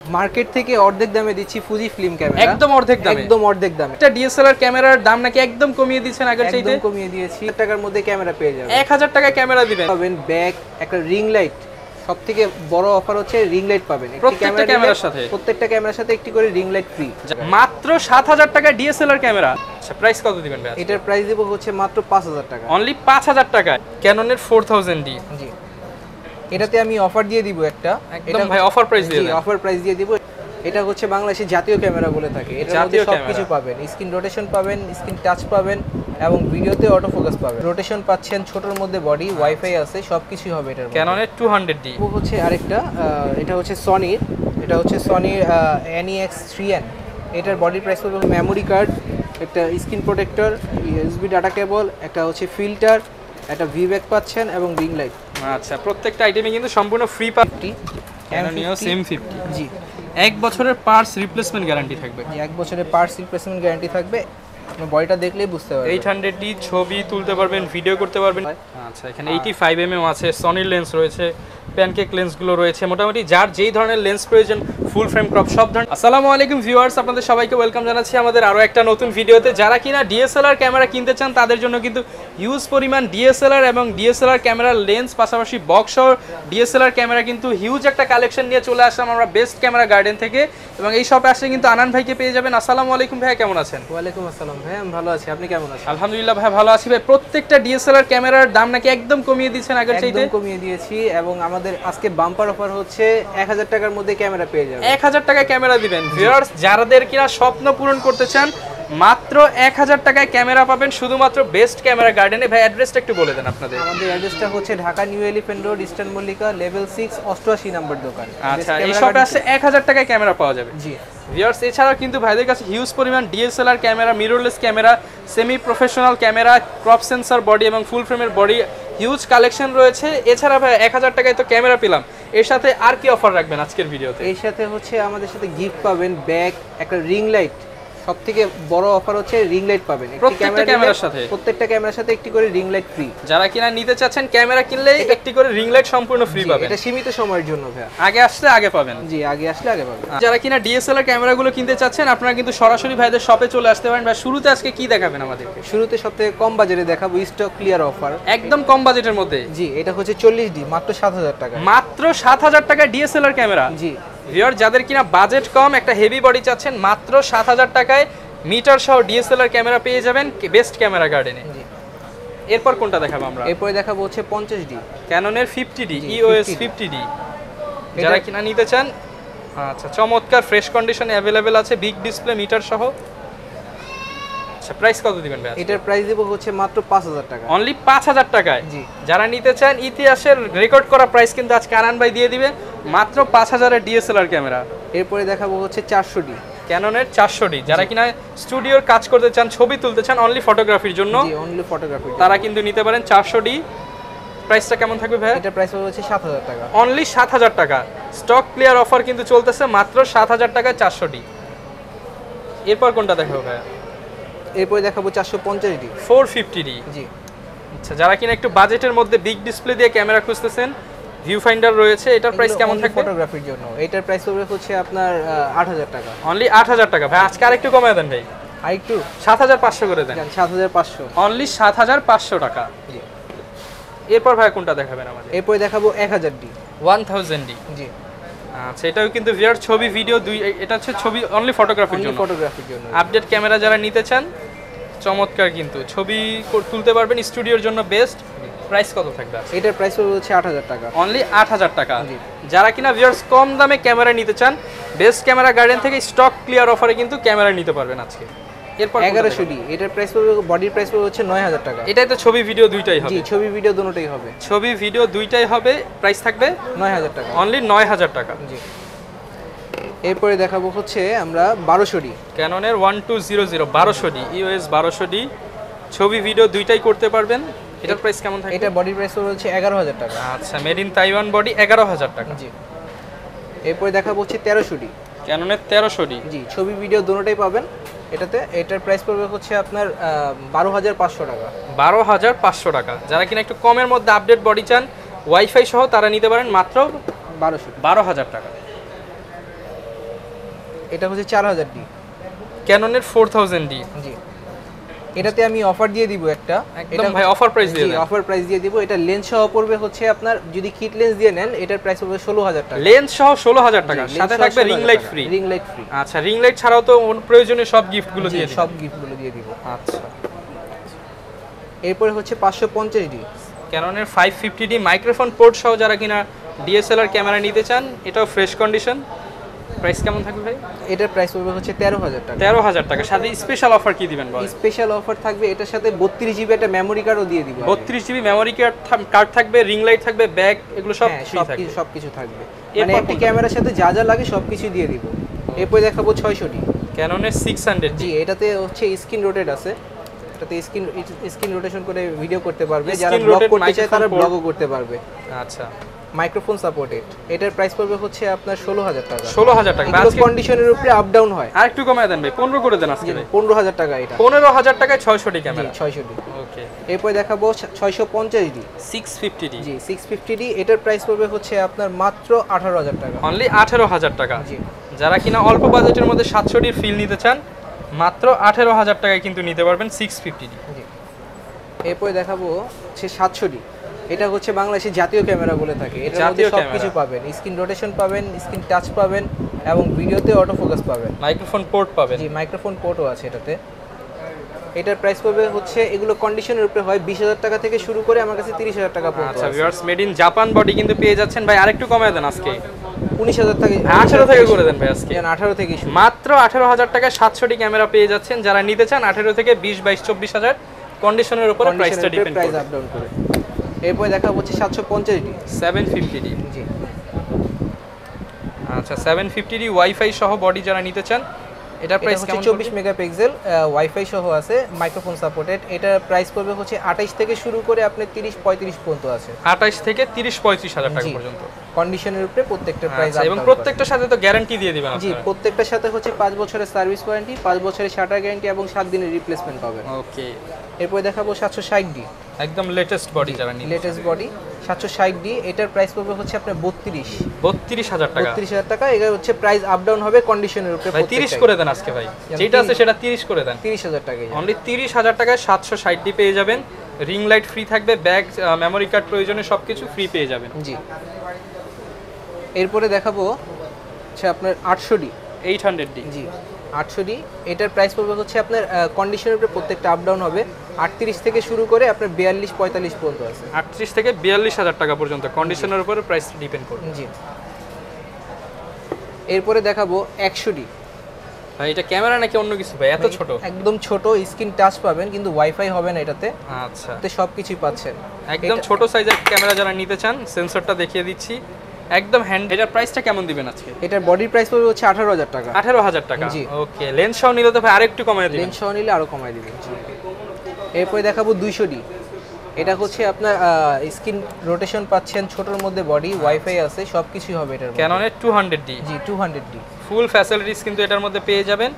Market থেকে অর্ধেক দামে দিচ্ছি ফুজি ফিল্ম ক্যামেরা। একদম অর্ধেক দামে? একদম অর্ধেক দামে। এটা ডিএসএলআর ক্যামেরার দাম নাকি একদম কমিয়ে দিচ্ছেন আগের চাইতে? একদম কমিয়ে দিয়েছি। টাকার মধ্যে ক্যামেরা পেয়ে যাবেন। 1000 টাকায় ক্যামেরা দিবেন। পাবেন ব্যাগ, একটা রিং লাইট। সবথেকে বড় অফার হচ্ছে রিং লাইট পাবেন। প্রত্যেকটা ক্যামেরার সাথে? প্রত্যেকটা ক্যামেরার সাথে একটি করে রিং লাইট ফ্রি। মাত্র 7000 টাকায় ডিএসএলআর ক্যামেরা। আচ্ছা, প্রাইস কত দিবেন ভাই? এটার প্রাইস দেব হচ্ছে মাত্র 5000 টাকা। অনলি 5000 টাকায় ক্যাননের 4000D। জি, এটাতে আমি অফার দিয়ে দিব একটা। একদম ভাই অফার প্রাইস দিয়ে দেন। অফার প্রাইস দিয়ে দিব। এটা হচ্ছে বাংলাদেশের জাতীয় ক্যামেরা বলে থাকে। এটার মধ্যে সবকিছু পাবেন। স্ক্রিন রোটেশন পাবেন, স্ক্রিন টাচ পাবেন এবং ভিডিওতে অটো ফোকাস পাবেন। রোটেশন পাচ্ছেন, ছোটর মধ্যে বডি, ওয়াইফাই আছে, সবকিছু হবে এটার মধ্যে। ক্যাননের 200D হচ্ছে আরেকটা, এটা হচ্ছে সনির। এটা হচ্ছে সনির NEX3N। এটার বডি প্রাইস হবে মেমোরি কার্ড, একটা screen protector, USB data cable, একটা হচ্ছে ফিল্টার, একটা ভিব্যাক পাচ্ছেন এবং রিং লাইট। আচ্ছা, প্রত্যেকটা আইটেমে কিন্তু সম্পূর্ণ ফ্রি পাচ্ছি। Canon EOS M50। জি, 1 বছরের পার্টস রিপ্লেসমেন্ট গ্যারান্টি থাকবে। 1 বছরের পার্টস রিপ্লেসমেন্ট গ্যারান্টি থাকবে। আপনি বডিটা দেখলেই বুঝতে পারবেন। 800D ছবি তুলতে পারবেন, ভিডিও করতে পারবেন। আচ্ছা, এখানে 85mm আছে, সনির লেন্স রয়েছে, প্যানকেক লেন্সগুলো রয়েছে। মোটামুটি যার যেই ধরনের লেন্স প্রয়োজন, ফুল ফ্রেম ক্রপ সব ধরনের। আসসালামু আলাইকুম ভিউয়ার্স, আপনাদের সবাইকে ওয়েলকাম জানাচ্ছি আমাদের আরও একটা নতুন ভিডিওতে। যারা কিনা ডিএসএলআর ক্যামেরা কিনতে চান তাদের জন্য কিন্তু হিউজ পরিমাণ ডিএসএলআর এবং ডিএসএলআর ক্যামেরার লেন্স, পাশাপাশি বক্স সহ ডিএসএলআর ক্যামেরা কিন্তু হিউজ একটা কালেকশন নিয়ে চলে আসলাম আমরা বেস্ট ক্যামেরা গার্ডেন থেকে। এবং এই শপে আসলে কিন্তু আনান ভাইকে পেয়ে যাবেন। আসসালামু আলাইকুম ভাই, কেমন আছেন? ওয়ালাইকুম আসসালাম ভাই, আমি ভালো আছি। আপনি কেমন আছেন? আলহামদুলিল্লাহ ভাই, ভালো আছি ভাই। প্রত্যেকটা ডিএসএলআর ক্যামেরার দাম নাকি একদম কমিয়ে দিচ্ছেন আগের চাইতে? একদম কমিয়ে দিয়েছি এবং আমাদের আজকে বাম্পার অফার হচ্ছে 1000 টাকার মধ্যে ক্যামেরা পেয়ে যাবেন। 1000 টাকায় ক্যামেরা দিবেন। ভিউয়ার্স, যাদের কিনা স্বপ্ন পূরণ করতে চান, মাত্র 1000 টাকায় ক্যামেরা পাবেন শুধুমাত্র বেস্ট ক্যামেরা গার্ডেনে। ভাই অ্যাড্রেসটা একটু বলে দেন আপনাদের। আমাদের অ্যাড্রেসটা হচ্ছে Dhaka new elephant road, eastern Mallika, level 6, 88 নম্বর দোকান। আচ্ছা, এই শপে আসলে 1000 টাকায় ক্যামেরা পাওয়া যাবে। জি ভিউয়ার্স, এছাড়াও কিন্তু ভাইদের কাছে হিউজ পরিমাণ DSLR camera, mirrorless camera, semi professional camera, crop sensor body এবং ফুল ফ্রেমের বডি হিউজ কালেকশন রয়েছে। এছাড়া ভাই 1000 টাকায় তো ক্যামেরা পেলাম, এর সাথে আর কি অফার রাখবেন আজকের ভিডিওতে? এর সাথে হচ্ছে আমাদের সাথে গিফট পাবেন, ব্যাগ, একটা রিং লাইট। সবথেকে বড় অফার হচ্ছে রিং লাইট পাবেন। প্রত্যেকটা ক্যামেরার সাথে? প্রত্যেকটা ক্যামেরার সাথে একটি করে রিং লাইট ফ্রি। যারা কিনা নিতে চাচ্ছেন ক্যামেরা কিনলে একটি করে রিং লাইট সম্পূর্ণ ফ্রি পাবেন। এটা সীমিত সময়ের জন্য ভাই, আগে আসলে আগে পাবেন। জি, আগে আসলে আগে পাবেন। যারা কিনা ডিএসএলআর ক্যামেরাগুলো কিনতে চাচ্ছেন, আপনারা কিন্তু সরাসরি ভাইদের শপে চলে আসতে পারেন। ভাই শুরুতে আজকে কি দেখাবেন আমাদেরকে? শুরুতে সবথেকে কম বাজেটে দেখাবো স্টক ক্লিয়ার অফার। একদম কম বাজেটের মধ্যে? জি, এটা হচ্ছে 40D, মাত্র 7000 টাকা। মাত্র 7000 টাকায় ডিএসএলআর ক্যামেরা। জি ভিউয়ার, যাদের কিনা বাজেট কম, একটা হেভি বডি চাচ্ছেন, মাত্র 7000 টাকায় মিটার সহ ডিএসএলআর ক্যামেরা পেয়ে যাবেন বেস্ট ক্যামেরা গার্ডেনে। জি, এরপর কোনটা দেখাবো আমরা? এরপরে দেখাবো হচ্ছে 50D, ক্যাননের 50D, EOS 50D। যারা কিনা নিতে চান, আচ্ছা, চমৎকার ফ্রেশ কন্ডিশনে অ্যাভেলেবেল আছে, বিগ ডিসপ্লে, মিটার সহ। আচ্ছা, প্রাইস কত দিবেন ভাই? এটার প্রাইস দেব হচ্ছে মাত্র 5000 টাকা। অনলি 5000 টাকায়। জি, যারা নিতে চান, ইতিহাসের রেকর্ড করা প্রাইস কিন্তু আজকে আনান ভাই দিয়ে দিবে, মাত্র 5000 এর ডিএসএলআর ক্যামেরা। এরপরে দেখাবো হচ্ছে 400D, ক্যাননের 400D। যারা কিনা স্টুডিওর কাজ করতে চান, ছবি তুলতে চান অনলি ফটোগ্রাফির জন্য, জি, অনলি ফটোগ্রাফি, তারা কিন্তু নিতে পারেন 400D। প্রাইসটা কেমন থাকবে ভাই? এটার প্রাইস হচ্ছে 7000 টাকা। অনলি 7000 টাকা। স্টক ক্লিয়ার অফার কিন্তু চলতেছে, মাত্র 7000 টাকায় 400D। এরপর কোনটা দেখাবো ভাই? এরপরে দেখাবো 450D, 450D। জি। আচ্ছা, যারা কিনা একটু বাজেটের মধ্যে বিগ ডিসপ্লে দিয়ে ক্যামেরা খুঁজতেছেন, ভিউ ফাইন্ডার রয়েছে, এটার প্রাইস কেমন থাকবে? ফটোগ্রাফির জন্য এটার প্রাইস হচ্ছে আপনার 8000 টাকা। অনলি 8000 টাকা। ভাই আজকে আরেকটু কমায় দেন ভাই, আরেকটু 7500 করে দেন। 7500, অনলি 7500 টাকা। জি। এরপর ভাই কোনটা দেখাবেন আমাদের? এরপরে দেখাবো 1000D, 1000D। জি। আচ্ছা, এটাও কিন্তু ভিউয়ার ছবি ভিডিও দুই, এটা হচ্ছে ছবি অনলি ফটোগ্রাফির জন্য। ফটোগ্রাফির জন্য আপডেট ক্যামেরা যারা নিতে চান, চমৎকার কিন্তু ছবি তুলতে পারবেন, স্টুডিওর জন্য বেস্ট। প্রাইস কত থাকবে? এটার প্রাইস হচ্ছে 8000 টাকা। অনলি 8000 টাকা। জি। যারা কিনা ভিউয়ার্স কম দামে ক্যামেরা নিতে চান, বেস্ট ক্যামেরা গার্ডেন থেকে স্টক ক্লিয়ার অফারে কিন্তু ক্যামেরা নিতে পারবেন আজকে। এরপর 1100D, এটার প্রাইস বডির প্রাইস হচ্ছে 9000 টাকা। এটাই তো ছবি ভিডিও দুইটাই হবে? জি, ছবি ভিডিও দুটোই হবে। ছবি ভিডিও দুইটাই হবে, প্রাইস থাকবে 9000 টাকা। অনলি 9000 টাকা। জি। এরপরে দেখাবো হচ্ছে আমরা 1200D, ক্যাননের 1200 1200D, EOS 1200D। ছবি ভিডিও দুইটাই করতে পারবেন। এটার প্রাইস কেমন থাকবে? এটা বডির প্রাইস হচ্ছে 11000 টাকা। আচ্ছা, মেড ইন তাইওয়ান বডি, 11000 টাকা। জি। এরপরে দেখাবো হচ্ছে 1300D, ক্যাননের 1300D। জি, ছবি ভিডিও দুটোই পাবেন এটাতে। এটার প্রাইস পড়বে হচ্ছে আপনার 12500 টাকা। 12500 টাকা। যারা কিনা একটু কমের মধ্যে আপডেট বডি চান, ওয়াইফাই সহ, তারা নিতে পারেন মাত্র 1200, 12000 টাকা। এটা হচ্ছে 4000D। ক্যাননের 4000D। জি, এটাতে আমি অফার দিয়ে দিব একটা। একদম ভাই অফার প্রাইস দিয়ে দেন। অফার প্রাইস দিয়ে দিব। এটা লেন্স সহ পড়বে হচ্ছে আপনার, যদি কিট লেন্স দিয়ে নেন এটার প্রাইস পড়বে 16000 টাকা। লেন্স সহ 16000 টাকা, সাথে থাকবে ring light free. Ring light free. আচ্ছা, রিং লাইট ছাড়াও তো প্রয়োজনীয় সব গিফটগুলো দিয়ে দিবেন। সব গিফটগুলো দিয়ে দিব। আচ্ছা, এরপরে হচ্ছে 550D। ক্যাননের 550D মাইক্রোফোন পোর্ট সহ যারা কিনা ডিএসএলআর ক্যামেরা নিতে চান, এটাও ফ্রেশ কন্ডিশন। প্রাইস কেমন থাকবে ভাই? এটার প্রাইস পড়বে হচ্ছে 13000 টাকা। 13000 টাকা, সাথে স্পেশাল অফার কি দিবেন বলেন? স্পেশাল অফার থাকবে এটার সাথে 32GB একটা মেমরি কার্ডও দিয়ে দিব। 32GB মেমরি কার্ড থাকবে, রিং লাইট থাকবে, ব্যাগ, এগুলো সব ফ্রি থাকবে। সবকিছু থাকবে, মানে একটা ক্যামেরার সাথে যা যা লাগে সবকিছু দিয়ে দিব। এরপর দেখাবো 600D। ক্যাননের 600D। জি, এটাতে হচ্ছে স্ক্রিন রোটেট আছে। এটাতে স্ক্রিন রোটেশন করে ভিডিও করতে পারবে, যারা ব্লগ করতে চায় তারা ব্লগও করতে পারবে। আচ্ছা, মাইক্রোফোন সাপোর্টেড। এটার প্রাইস পড়বে হচ্ছে আপনার 16000 টাকা। 16000 টাকা। আজকে কন্ডিশনের উপরে আপ ডাউন হয়। আর একটু কমায় দেন ভাই, 15 করে দেন আজকে। 15000 টাকা এটা। 15000 টাকায় 600D ক্যামেরা। 600D। ওকে, এরপর দেখাবো 650D। 650D। জি, 650D। এটার প্রাইস পড়বে হচ্ছে আপনার মাত্র 18000 টাকা। অনলি 18000 টাকা। জি, যারা কিনা অল্প বাজেটের মধ্যে 700D ফিল নিতে চান, মাত্র 18000 টাকায় কিন্তু নিতে পারবেন 650D। জি, এরপর দেখাবো হচ্ছে 700D। এটা হচ্ছে বাংলাদেশের জাতীয় ক্যামেরা বলে থাকে। এটার মধ্যে সবকিছু পাবেন, স্ক্রিন রোটেশন পাবেন, স্ক্রিন টাচ পাবেন এবং ভিডিওতে অটো ফোকাস পাবেন। মাইক্রোফোন পোর্ট পাবেন। জি, মাইক্রোফোন পোর্টও আছে এটাতে। এটার প্রাইস পড়বে হচ্ছে, এগুলো কন্ডিশনের উপরে হয়, 20000 টাকা থেকে শুরু করে আমার কাছে 30000 টাকা পর্যন্ত। আচ্ছা viewers, made in Japan body কিন্তু পেয়ে যাচ্ছেন ভাই। আরেকটু কমায় দেন আজকে। 19000 থেকে 18 থেকে করে দেন ভাই আজকে। 18 থেকে শুরু। মাত্র 18000 টাকায় 700D ক্যামেরা পেয়ে যাচ্ছেন। যারা নিতে চান 18 থেকে 20, 22, 24000 কন্ডিশনের উপরে প্রাইসটা ডিপেন্ড প্রাইস করে। আপ ডাউন করে। এরপর দেখা হচ্ছে 750D। 750D। জি, আচ্ছা, 750D ওয়াইফাই সহ বডি যারা নিতে চান, এটার প্রাইস হচ্ছে কেমন? 24 মেগাপিক্সেল, ওয়াইফাই সহ আছে, মাইক্রোফোন সাপোর্টেড। এটার প্রাইস পড়বে হচ্ছে 28 থেকে শুরু করে আপনি 30-35 পর্যন্ত আছে। 28 থেকে 30-35 হাজার টাকা পর্যন্ত। কন্ডিশনের উপরে প্রত্যেকটা প্রাইস আচ্ছা, এবং প্রত্যেকটার সাথে তো গ্যারান্টি দিয়ে দিবেন জি, আপনারা? প্রত্যেকটার সাথে হচ্ছে 5 বছরের সার্ভিস ওয়ারেন্টি, 5 বছরের শাটার গ্যারান্টি এবং 7 দিনের রিপ্লেসমেন্ট পাবেন। ওকে, এরপর দেখাবো 760D। একদম লেটেস্ট বডি যারা নিতে, লেটেস্ট বডি 760D। এটার প্রাইস পড়বে হচ্ছে আপনার 32000 টাকা। 32000 টাকা। এটা হচ্ছে প্রাইস আপ ডাউন হবে কন্ডিশনের উপরে। ভাই 30 করে দেন আজকে ভাই, যেটা আছে সেটা 30 করে দেন। 30000 টাকায় অনলি 30000 টাকায় 760D পেয়ে যাবেন। রিং লাইট ফ্রি থাকবে, ব্যাগ, মেমরি কার্ড প্রয়োজনে সবকিছু ফ্রি পেয়ে যাবেন। জি, এরপরে দেখাবো হচ্ছে আপনার 800D। 800D। জি, 800D। এটার প্রাইস পড়বে হচ্ছে আপনার কন্ডিশনের উপরে প্রত্যেকটা আপ ডাউন হবে। 38 থেকে শুরু করে আপনার 42-45 পর্যন্ত আছে। 38 থেকে 42000 টাকা পর্যন্ত কন্ডিশনের উপরে প্রাইস ডিপেন্ড করবে। জি, এরপরে দেখাবো 100D। ভাই এটা ক্যামেরা নাকি অন্য কিছু ভাই? এত ছোট? একদম ছোট, স্ক্রিন টাচ পাবেন কিন্তু ওয়াইফাই হবে না এটাতে। আচ্ছা, এতে সবকিছুই পাচ্ছেন। একদম ছোট সাইজের ক্যামেরা যারা নিতে চান, সেন্সরটা দেখিয়ে দিচ্ছি, একদম হ্যান্ড। এটার প্রাইসটা কেমন দিবেন আজকে? এটার বডির প্রাইস পড়বে হচ্ছে 18000 টাকা। 18000 টাকা। জি। ওকে, লেন্স সহ নিলে তো ভাই আরেকটু কমায় দিবেন। লেন্স সহ নিলে আরো কমায় দিবেন। এরপরে দেখাবো 200D। এটা হচ্ছে আপনার স্ক্রিন রোটেশন পাচ্ছেন, ছোটর মধ্যে বডি, ওয়াইফাই আছে, সবকিছুই হবে এটার মধ্যে। ক্যাননের 200D। জি, 200D। ফুল ফ্যাসিলিটিস কিন্তু এটার মধ্যে পেয়ে যাবেন।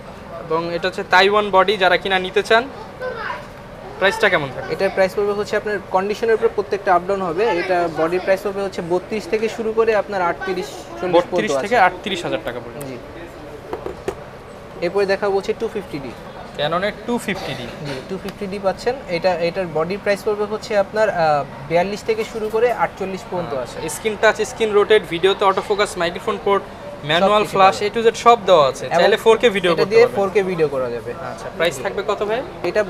এবং এটা হচ্ছে তাইওয়ান বডি যারা কিনা নিতে চান, প্রাইসটা কেমন থাকে? এটার প্রাইস পড়বে হচ্ছে আপনার কন্ডিশনের উপরে প্রত্যেকটা আপ ডাউন হবে। এটা বডির প্রাইস পড়বে হচ্ছে 32 থেকে শুরু করে আপনার 38-40 32 থেকে 38000 টাকা পর্যন্ত। জি, এরপরে দেখাবো হচ্ছে 250D। ক্যাননের 250D। জি, 250D পাচ্ছেন। এটার বডির প্রাইস পড়বে হচ্ছে আপনার 42 থেকে শুরু করে 48 পর্যন্ত আছে। স্ক্রিন টাচ, স্ক্রিন রোটেট, ভিডিওতে auto focus, microphone port, manual সবকিছু ফ্ল্যাশ, A to Z সব দেওয়া আছে। চাইলে 4K ভিডিও এটা করতে দিয়ে পারবেন। 4K ভিডিও করা যাবে। আচ্ছা, প্রাইস থাকবে কত ভাই? এটা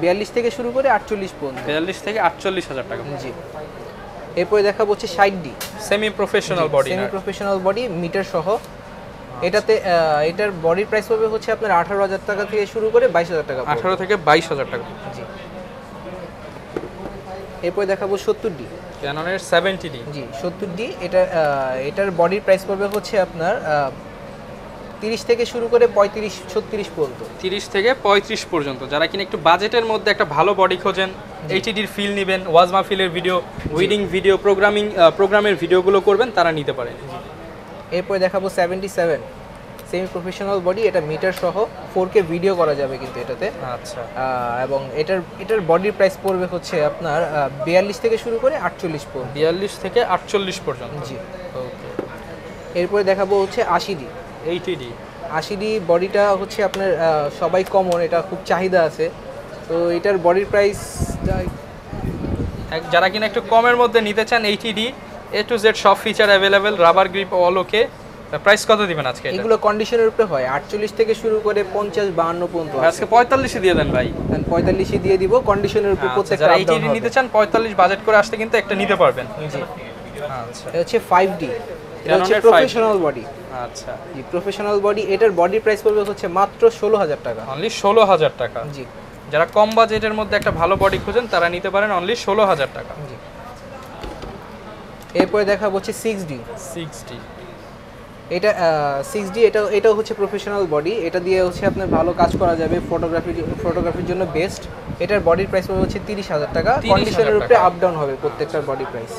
42 থেকে শুরু করে 48 পর্যন্ত। 42 থেকে 48000 টাকা। জি, এরপরে দেখাবো হচ্ছে 60D। Semi professional body, semi professional body, meter সহ। এটাতে এটার বডির প্রাইস পড়বে হচ্ছে আপনার 18000 টাকা থেকে শুরু করে 22000 টাকা। 18 থেকে 22000 টাকা। জি, এরপরে দেখাবো 70D। ক্যাননের 70D। জি, 70D। এটার বডির প্রাইস পড়বে হচ্ছে আপনার 30 থেকে শুরু করে 35-36 পর্যন্ত। 30 থেকে 35 পর্যন্ত। যারা কিনা একটু বাজেটের মধ্যে একটা ভালো বডি খোঁজেন, এইচডির ফিল নেবেন, ওয়াজ মাহফিলের ভিডিও, উইডিং ভিডিও, প্রোগ্রামের ভিডিওগুলো করবেন, তারা নিতে পারেন। এরপরে দেখাবো 77 সেমি প্রফেশনাল বডি। এটা মিটার সহ 4K ভিডিও করা যাবে কিন্তু এটাতে। আচ্ছা, এবং এটার বডির প্রাইস পড়বে হচ্ছে আপনার 42 থেকে শুরু করে 48 পর্যন্ত। 42 থেকে 48 পর্যন্ত। জি, ওকে, এরপরে দেখাবো হচ্ছে 80D। 80D। 80D বডিটা হচ্ছে আপনার সবাই কমন, এটা খুব চাহিদা আছে। তো এটার বডির প্রাইস যারা কিনা একটু কমের মধ্যে নিতে চান 80D A to Z সব feature available, rubber grip all okay, price কত দিবেন আজকে? এগুলো কন্ডিশনের উপরে হয়, 48 থেকে শুরু করে 50 52 পর্যন্ত। আজকে 45 দিয়ে দেন ভাই। 45 দিয়ে দিব, কন্ডিশনের উপর প্রত্যেকটা যারা 80D নিতে চান 45 বাজেট করে আসতে কিন্তু একটা নিতে পারবেন। জি আচ্ছা, এটা হচ্ছে 5D, এটা হচ্ছে প্রফেশনাল বডি। আচ্ছা, জি প্রফেশনাল বডি, এটার বডি প্রাইস পড়বে হচ্ছে মাত্র 16000 টাকা। অনলি 16000 টাকা। জি, যারা কম বাজেটের মধ্যে একটা ভালো বডি খুঁজেন তারা নিতে পারেন অনলি 16000 টাকা। জি, এরপরে দেখা হচ্ছে 6D। 6D এটা 6D, এটা হচ্ছে প্রফেশনাল বডি, এটা দিয়ে হচ্ছে আপনার ভালো কাজ করা যাবে, ফটোগ্রাফির জন্য বেস্ট। এটার বডির প্রাইস পড়বে হচ্ছে 30000 টাকা। কন্ডিশনের উপরে আপ ডাউন হবে প্রত্যেকটার body price.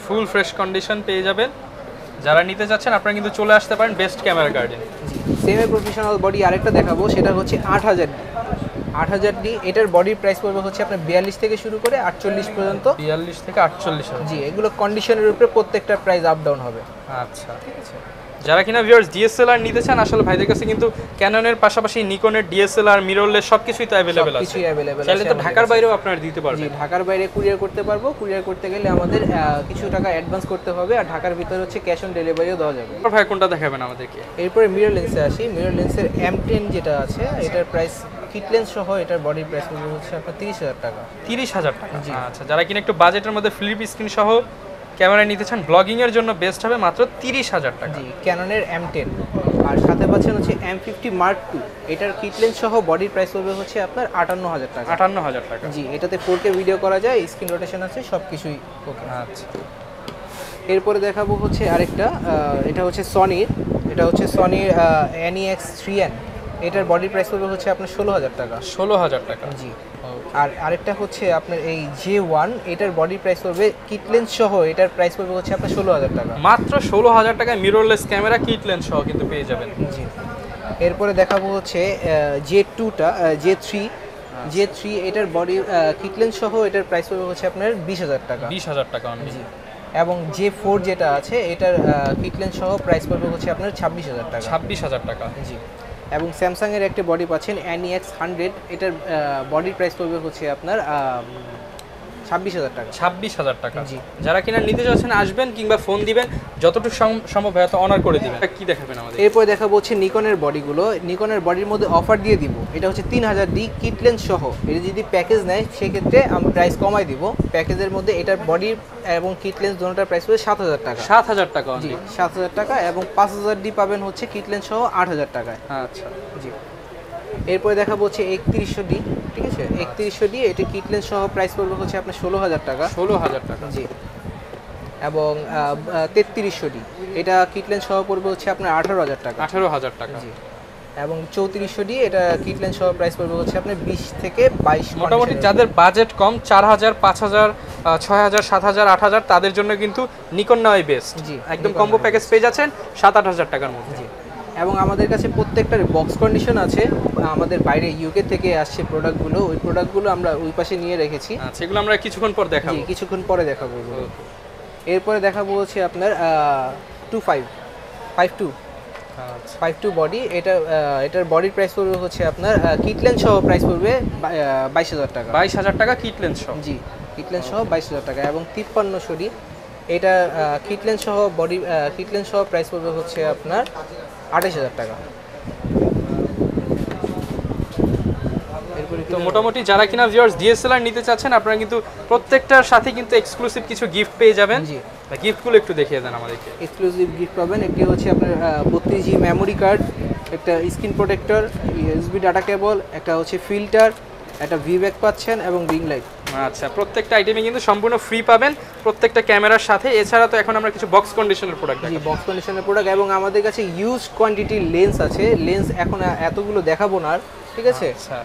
Full fresh condition পেয়ে যাবেন। যারা নিতে চাচ্ছেন আপনারা কিন্তু চলে আসতে পারেন best camera garden. Semi professional body আরেকটা দেখাবো, সেটা হচ্ছে 8000D। 8000D, এটার বডির প্রাইস পড়বে হচ্ছে আপনার 42 থেকে শুরু করে 48 পর্যন্ত। 42 থেকে 48। জি, এগুলো কন্ডিশনের উপরে প্রত্যেকটা প্রাইস আপ ডাউন হবে। আচ্ছা, ঠিক আছে। যারা কিনা ভিউয়ার্স ডিএসএলআর নিতে চান, আসলে ভাইদের কাছে কিন্তু ক্যাননের পাশাপাশি নিকনের ডিএসএলআর, মিররলেস সবকিছুই তো অ্যাভেলেবেল আছে। কিছুই অ্যাভেলেবেল চাইলে তো ঢাকার বাইরেও আপনারা দিতে পারবেন। জি, ঢাকার বাইরে কুরিয়ার করতে পারবো। কুরিয়ার করতে গেলে আমাদের কিছু টাকা অ্যাডভান্স করতে হবে, আর ঢাকার ভিতরে হচ্ছে ক্যাশ অন ডেলিভারিও দেওয়া যাবে। ভাই কোনটা দেখাবেন আমাদেরকে? এরপরে মিরর লেন্সে আসি। মিরর লেন্সের M10 যেটা আছে, এটার প্রাইস কিট লেন্স সহ এটার বডির প্রাইস হচ্ছে আপনার 30000 টাকা। 30000 টাকা। জি। আচ্ছা, যারা কিনা একটু বাজেটের মধ্যে ফ্লিপ স্ক্রিন সহ ক্যামেরা নিতে চান, ব্লগিং এর জন্য বেস্ট হবে মাত্র 30000 টাকা। জি, ক্যাননের M10, আর সাথে পাচ্ছেন হচ্ছে M50 Mark II। এটার কিট লেন্স সহ বডির প্রাইস পড়বে হচ্ছে আপনার 58000 টাকা। 58000 টাকা। জি, এটাতে 4K ভিডিও করা যায়, স্ক্রিন রোটেশন আছে, সব কিছুই ওকে। আচ্ছা, এরপরে দেখাবো হচ্ছে আরেকটা, এটা হচ্ছে সনির, এটা হচ্ছে সনির NEX3N। এটার বডির প্রাইস পড়বে হচ্ছে আপনার 16000 টাকা। 16000 টাকা। জি, আর আরেকটা হচ্ছে আপনার এই J1, এটার বডি প্রাইস পড়বে কিট লেন্স সহ, এটার প্রাইস পড়বে হচ্ছে আপনার 16000 টাকা। মাত্র 16000 টাকায় মিররলেস ক্যামেরা কিট লেন্স সহ কিন্তু পেয়ে যাবেন। জি, এরপরে দেখাবো হচ্ছে J3, এটার বডি কিট লেন্স সহ এটার প্রাইস পড়বে হচ্ছে আপনার 20000 টাকা। 20000 টাকা অনলি। জি, এবং J4 যেটা আছে, এটার কিট লেন্স সহ প্রাইস পড়বে হচ্ছে আপনার 26000 টাকা। 26000 টাকা। জি, এবং স্যামসাং এর একটা বডি পাচ্ছেন NEX100, এটার বডির প্রাইস পড়বে হচ্ছে আপনার 26000 টাকা। 26000 টাকা। জি। যারা কিনা নিতে চাচ্ছেন আসবেন কিংবা ফোন দিবেন, যতটুকু সম্ভব হয় তত অনার করে দিবেন। কি দেখাবেন আমাদের? এরপরে দেখাবো হচ্ছে নিকনের বডিগুলো। নিকনের বডির মধ্যে অফার দিয়ে দিব, এটা হচ্ছে 3000D কিট লেন্স সহ। এটা যদি প্যাকেজ নেয় সেক্ষেত্রে আমি প্রাইস কমাই দিব। প্যাকেজের মধ্যে এটার বডি এবং কিট লেন্স দুটোটার প্রাইস পড়বে 7000 টাকা। 7000 টাকা জি, অনলি। 7000 টাকা, এবং 5000D পাবেন হচ্ছে কিট লেন্স সহ 8000 টাকায়। আচ্ছা, জি, এরপরে দেখাবো হচ্ছে 3100D। ঠিক আছে, 3100D, এটা কিট লেন্স সহ প্রাইস পড়বে হচ্ছে আপনার 16000 টাকা। 16000 টাকা। জি, এবং 3300D, এটা কিট লেন্স সহ পড়বে হচ্ছে আপনার 18000 টাকা। 18000 টাকা। জি, এবং 3400D, এটা কিট লেন্স সহ প্রাইস পড়বে হচ্ছে আপনার 20 থেকে 22। মোটামুটি যাদের বাজেট কম, 4000, 5000, 6000, 7000, 8000, তাদের জন্য কিন্তু নিকন নেওয়াই বেস্ট। জি, একদম নিকন কম্বো নেওয়াই প্যাকেজ পেয়ে যাচ্ছেন 7-8000 টাকার মধ্যে। জি, এবং আমাদের কাছে প্রত্যেকটার বক্স কন্ডিশন আছে। আমাদের বাইরে ইউকে থেকে আসছে প্রোডাক্টগুলো, ওই প্রোডাক্টগুলো আমরা ওই পাশে নিয়ে রেখেছি। আচ্ছা, এগুলো আমরা কিছুক্ষণ পর জি, দেখাবো। কিছুক্ষণ পরে দেখাবো এগুলো। এরপরে দেখাবো হচ্ছে আপনার 52 আচ্ছা, 52 বডি। এটার বডির প্রাইস পড়বে হচ্ছে আপনার কিট লেন্স সহ প্রাইস পড়বে 22000 টাকা। 22000 টাকা কিট লেন্স সহ। জি, কিট লেন্স সহ 22000 টাকা। এবং 5300D, এটা কিট লেন্স সহ বডি কিট লেন্স সহ প্রাইস পড়বে হচ্ছে আপনার 28000 টাকা। তো মোটামুটি যারা কিনা ভিউয়ার্স ডিএসএলআর নিতে চাচ্ছেন, আপনারা কিন্তু প্রত্যেকটার সাথে কিন্তু এক্সক্লুসিভ কিছু গিফট পেয়ে যাবেন। জি, গিফটগুলো একটু দেখিয়ে দেন আমাদেরকে। এক্সক্লুসিভ গিফট পাবেন। একটি হচ্ছে আপনার 32GB মেমোরি কার্ড, একটা screen protector, USB data cable, একটা হচ্ছে ফিল্টার, একটা ভিব্যাক পাচ্ছেন, এবং রিং লাইট। আচ্ছা, প্রত্যেকটা আইটেমে কিন্তু সম্পূর্ণ ফ্রি পাবেন প্রত্যেকটা ক্যামেরার সাথে। এছাড়া তো এখন আমরা কিছু বক্স কন্ডিশনের প্রোডাক্ট জি, দেখাবো। বক্স কন্ডিশনের প্রোডাক্ট, এবং আমাদের কাছে ইউজ কোয়ান্টিটির লেন্স আছে। লেন্স এখন এতগুলো দেখাবো না আর, ঠিক আছে। আচ্ছা,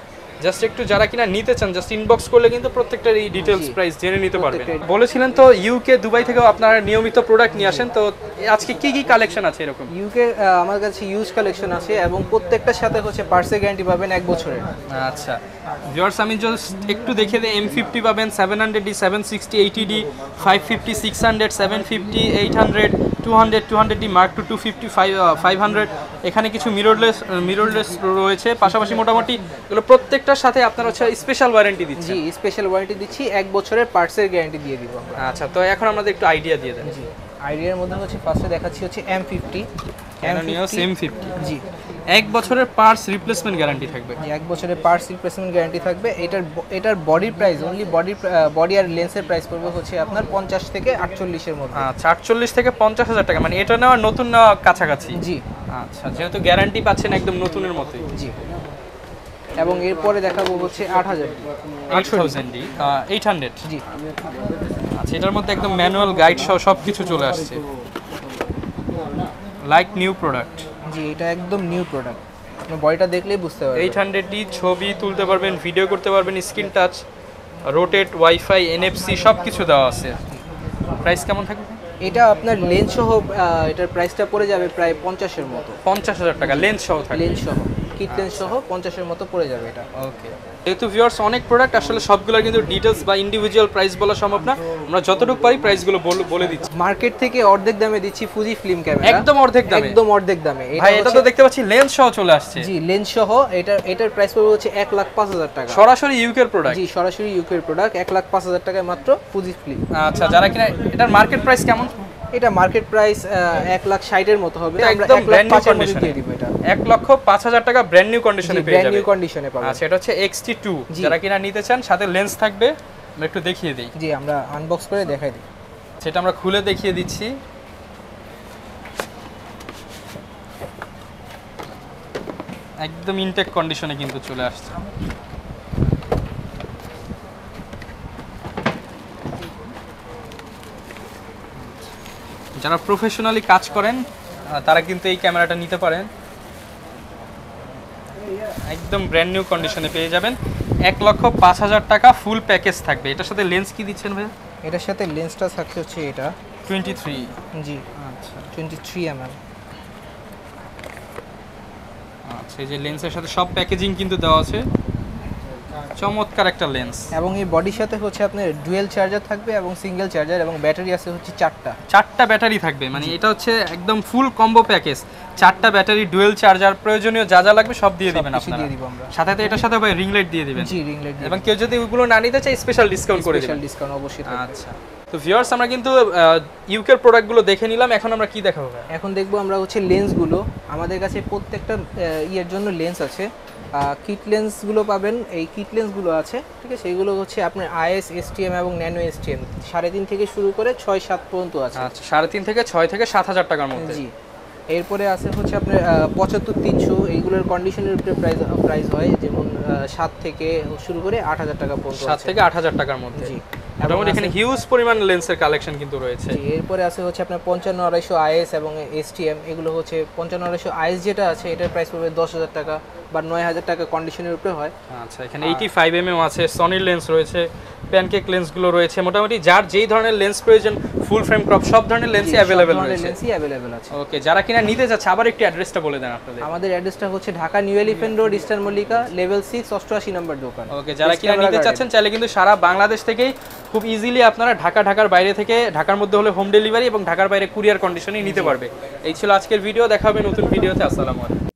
জাস্ট একটু যারা কিনা নিতে চান জাস্ট ইনবক্স করলে কিন্তু প্রত্যেকটার এই ডিটেইলস জি, প্রাইস জেনে নিতে পারবেন। প্রত্যেকটার- বলেছিলেন তো ইউকে, দুবাই থেকেও আপনারা নিয়মিত প্রোডাক্ট নিয়ে আসেন, তো আজকে কি কি কালেকশন আছে এরকম? ইউকে আমার কাছে ইউজ কালেকশন আছে, এবং প্রত্যেকটার সাথে হচ্ছে পার্সে গ্যারান্টি পাবেন 1 বছরের। আচ্ছা ভিউয়ার্স, আমি জাস্ট একটু দেখে দিই। M50 পাবেন 700D, 760, 80D, 550, 600, 750, 800, 200 200D Mark II 250 500 এখানে কিছু মিররলেস রয়েছে, পাশাপাশি মোটামুটি এগুলো প্রত্যেকটার সাথে আপনার হচ্ছে স্পেশাল ওয়ারেন্টি দিচ্ছি। জি, স্পেশাল ওয়ারেন্টি দিচ্ছি, 1 বছরের পার্টসের গ্যারান্টি দিয়ে দিব আমরা। আচ্ছা, তো এখন আমাদের একটু আইডিয়া দিয়ে দেন। জি, আইডিয়ার মধ্যে হচ্ছে ফার্স্টে দেখাচ্ছি হচ্ছে M50 M50 জি, 1 বছরের পার্টস রিপ্লেসমেন্ট গ্যারান্টি থাকবে। 1 বছরের পার্টস রিপ্লেসমেন্ট গ্যারান্টি থাকবে। এটার বডি প্রাইস অনলি বডি আর লেন্সের প্রাইস পড়বে হচ্ছে আপনার 50 থেকে 48 এর মধ্যে। আচ্ছা, 48 থেকে 50,000 টাকা, মানে এটা নেওয়া নতুন নেওয়া কাছাকাছি। জি, আচ্ছা, যেহেতু গ্যারান্টি পাচ্ছেন একদম নতুনের মতোই। জি, এবং এরপরে দেখাবো হচ্ছে 8000 8000D 800। জি, আচ্ছা, এটার মধ্যে একদম ম্যানুয়াল গাইড সহ সবকিছু চলে আসছে, লাইক নিউ প্রোডাক্ট। জি, এটা একদম নিউ প্রোডাক্ট, আপনি বডিটা দেখলেই বুঝতে পারবেন। 800D ছবি তুলতে পারবেন, ভিডিও করতে পারবেন, screen touch, rotate, wifi, NFC সবকিছু দেওয়া আছে। প্রাইস কেমন থাকবে? এটা আপনার লেন্স সহ এটার প্রাইসটা পড়ে যাবে প্রায় 50 এর মতো। 50,000 টাকা লেন্স সহ থাকবে। লেন্স সহ, কিট লেন্স সহ 50 এর মতো পড়ে যাবে এটা। ওকে, যেহেতু ভিউয়ার্স অনেক প্রোডাক্ট, আসলে সবগুলোর কিন্তু ডিটেলস বা ইন্ডিভিজুয়াল প্রাইস বলা সম্ভব না, আমরা যতটুকু পারি প্রাইসগুলো বলে দিচ্ছি। মার্কেট থেকে অর্ধেক দামে দিচ্ছি ফুজি ফিল্ম ক্যামেরা, একদম অর্ধেক দামে। একদম অর্ধেক দামে। ভাই, এটা তো দেখতে পাচ্ছি লেন্স সহ চলে আসছে। জি, লেন্স সহ এটার প্রাইস পড়বে হচ্ছে 1,05,000 টাকা। সরাসরি ইউকের প্রোডাক্ট। জি, সরাসরি ইউকের প্রোডাক্ট, 1,05,000 টাকায় মাত্র ফুজি ফিল্ম। আচ্ছা, যারা কিনা এটার মার্কেট প্রাইস কেমন? এটা মার্কেট প্রাইস 1,60,000 এর মতো হবে, আমরা একদম ব্র্যান্ড নিউ 1,05,000 এর মধ্যে কন্ডিশনে দিয়ে দিব এটা। 1,05,000 টাকা ব্র্যান্ড নিউ কন্ডিশনে পেয়ে ব্র্যান্ড যাবেন। নিউ কন্ডিশনে পাবেন। আচ্ছা, এটা হচ্ছে XT2, জি। যারা কিনা নিতে চান সাথে লেন্স থাকবে, আমরা একটু দেখিয়ে দেই। জি, আমরা আনবক্স করে দেখাই দিই। সেটা আমরা খুলে দেখিয়ে দিচ্ছি। একদম ইনটেক কন্ডিশনে কিন্তু চলে আসছে। যারা প্রফেশনালি কাজ করেন তারা কিন্তু এই ক্যামেরাটা নিতে পারেন, একদম ব্র্যান্ড নিউ কন্ডিশনে পেয়ে যাবেন। 1,05,000 টাকা ফুল প্যাকেজ থাকবে। এটার সাথে লেন্স কি দিচ্ছেন ভাই? এটার সাথে লেন্সটা থাকছে হচ্ছে এটা 23। জি, আচ্ছা 23 mm। আচ্ছা, এই যে লেন্সের সাথে সব প্যাকেজিং কিন্তু দেওয়া আছে, চমৎকার একটা লেন্স। এবং এই বডির সাথে হচ্ছে আপনার ডুয়েল চার্জার থাকবে এবং সিঙ্গেল চার্জার, এবং ব্যাটারি আছে হচ্ছে 4টা ব্যাটারি থাকবে, মানে এটা হচ্ছে একদম ফুল কম্বো প্যাকেজ। 4টা ব্যাটারি, ডুয়েল চার্জার, প্রয়োজনীয় যা যা লাগবে সব দিয়ে দিবেন আপনারা। দিয়ে দিব আমরা। সাথে তো এটার সাথে ভাই রিং লাইট দিয়ে দিবেন। জি, রিং লাইট। এবং কেউ যদি ওগুলো না নিতে চায় স্পেশাল ডিসকাউন্ট করে দিবেন। স্পেশাল ডিসকাউন্ট অবশ্যই থাকবে। আচ্ছা, তো ভিউয়ার্স আমরা কিন্তু ইউকের প্রোডাক্টগুলো দেখে নিলাম, এখন আমরা কি দেখাবো ভাই? এখন দেখবো আমরা হচ্ছে লেন্সগুলো। আমাদের কাছে প্রত্যেকটা ইয়ের জন্য লেন্স আছে, কিট লেন্সগুলো পাবেন। এই কিট লেন্সগুলো আছে, ঠিক আছে, এগুলো হচ্ছে আপনার IS, STM এবং ন্যানো STM 3.5 থেকে শুরু করে 6-7 পর্যন্ত আছে। আচ্ছা, 3.5 থেকে 6 থেকে 7,000 টাকার মধ্যে। জি, এরপরে আছে হচ্ছে আপনার 75-300, এইগুলোর কন্ডিশনের উপরে প্রাইস হয়, যেমন 7 থেকে শুরু করে 8,000 টাকা পর্যন্ত। 7 থেকে 8,000 টাকার মধ্যে। জি, মোটামুটি এখানে হিউজ পরিমাণ লেন্সের কালেকশন কিন্তু রয়েছে। জি, এরপরে আছে হচ্ছে আপনার 55-250 IS এবং STM। এগুলো হচ্ছে 55-250 IS যেটা আছে, এটার প্রাইস পড়বে 10,000 টাকা বা 9,000 টাকা, কন্ডিশনের উপরে হয়। আচ্ছা, এখানে 85mm আছে, সনির লেন্স রয়েছে, প্যানকেক লেন্সগুলো রয়েছে, মোটামুটি যার যেই ধরনের লেন্স প্রয়োজন, ফুল ফ্রেম ক্রপ সব ধরনের লেন্সই অ্যাভেলেবেল রয়েছে। লেন্সই অ্যাভেলেবেল আছে। ওকে, যারা কিনা নিতে চাচ্ছে আবার একটু অ্যাড্রেসটা বলে দেন আপনাদের। আমাদের অ্যাড্রেসটা হচ্ছে Dhaka new elephant road, eastern Mallika, level 6, 88 নম্বর দোকান। ওকে, যারা কিনা নিতে চাচ্ছেন চাইলে কিন্তু সারা বাংলাদেশ থেকেই খুব ইজিলি আপনারা ঢাকার বাইরে থেকে, ঢাকার মধ্যে হলে হোম ডেলিভারি এবং ঢাকার বাইরে কুরিয়ার কন্ডিশনেই নিতে পারবে। এই ছিল আজকের ভিডিও, দেখা হবে নতুন ভিডিওতে। আসসালামু আলাইকুম।